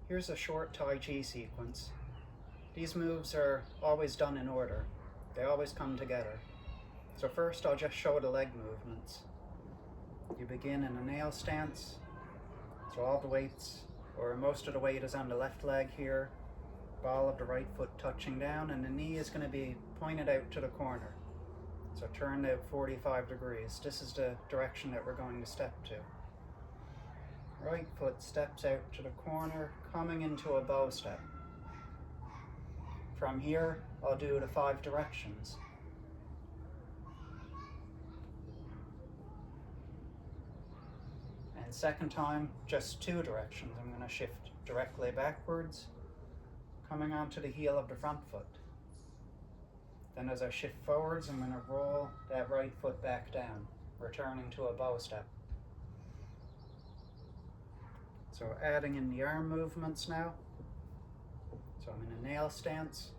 Here's a short Tai Chi sequence. These moves are always done in order. They always come together. So first I'll just show the leg movements. You begin in a nail stance. So all the weights, or most of the weight, is on the left leg here. Ball of the right foot touching down, and the knee is going to be pointed out to the corner. So turned out 45 degrees. This is the direction that we're going to step to. Right foot steps out to the corner, coming into a bow step. From here, I'll do the 5 directions. And second time, just 2 directions. I'm going to shift directly backwards, coming onto the heel of the front foot. Then as I shift forwards, I'm going to roll that right foot back down, returning to a bow step. So adding in the arm movements now. So I'm in a nail stance,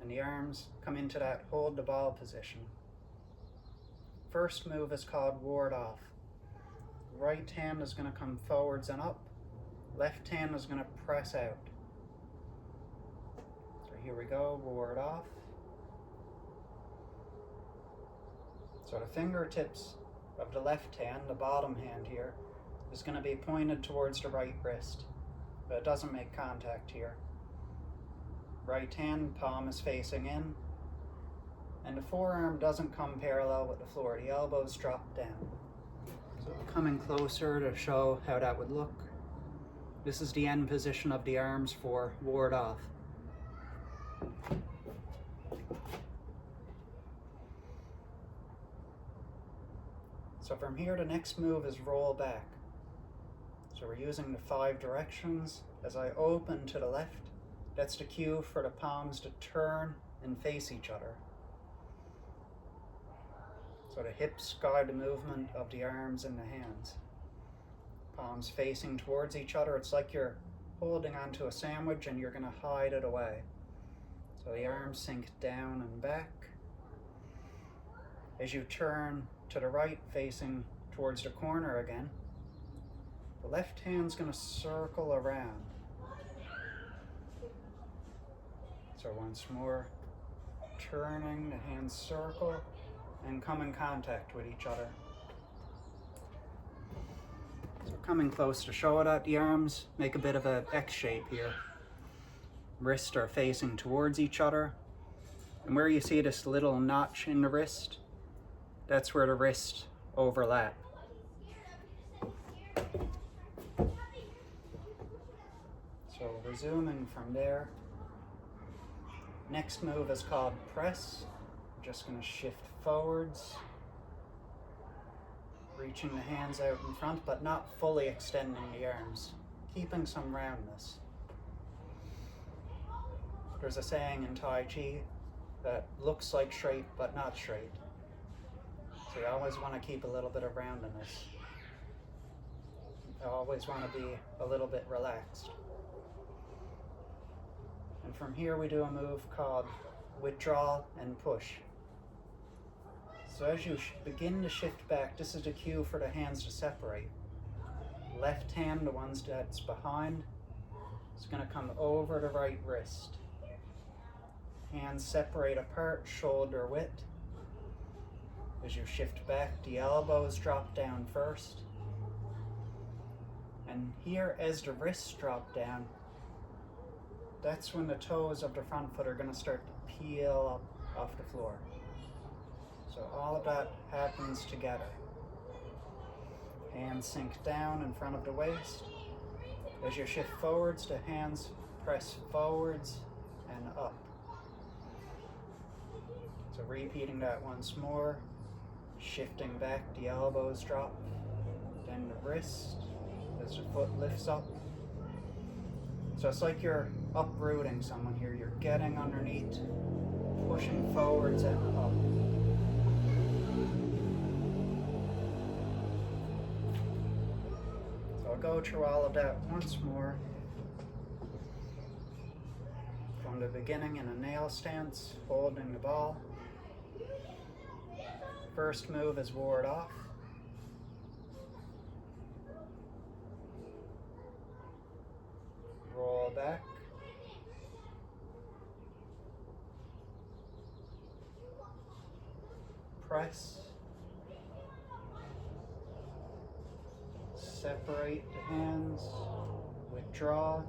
and the arms come into that hold the ball position. First move is called ward off. Right hand is going to come forwards and up. Left hand is going to press out. So here we go, ward off. So the fingertips of the left hand, the bottom hand here, is going to be pointed towards the right wrist, but it doesn't make contact here. Right hand palm is facing in, and the forearm doesn't come parallel with the floor. The elbows drop down. So coming closer to show how that would look. This is the end position of the arms for ward off. So from here, the next move is roll back. So we're using the 5 directions. As I open to the left, that's the cue for the palms to turn and face each other. So the hips guide the movement of the arms and the hands. Palms facing towards each other. It's like you're holding onto a sandwich and you're going to hide it away. So the arms sink down and back. As you turn to the right, facing towards the corner again, the left hand's going to circle around. So once more, turning, the hands circle and come in contact with each other. So coming close to show that, the arms make a bit of an X shape here. Wrists are facing towards each other. And where you see this little notch in the wrist, that's where the wrists overlap. So resuming from there. Next move is called press. I'm just going to shift forwards, reaching the hands out in front, but not fully extending the arms, keeping some roundness. There's a saying in Tai Chi that looks like straight, but not straight. So you always want to keep a little bit of roundness. You always want to be a little bit relaxed. And from here we do a move called withdraw and push. So as you begin to shift back, this is the cue for the hands to separate. Left hand, the ones that's behind, is going to come over the right wrist. Hands separate apart, shoulder width. As you shift back, the elbows drop down first. And here, as the wrists drop down, that's when the toes of the front foot are going to start to peel up off the floor. So all of that happens together. Hands sink down in front of the waist. As you shift forwards, the hands press forwards and up. So repeating that once more. Shifting back, the elbows drop. Then the wrist as the foot lifts up. So it's like you're uprooting someone here. You're getting underneath, pushing forwards and up. So I'll go through all of that once more. From the beginning in a nail stance, holding the ball. First move is ward off. draw back. Press. Separate the hands. Withdraw.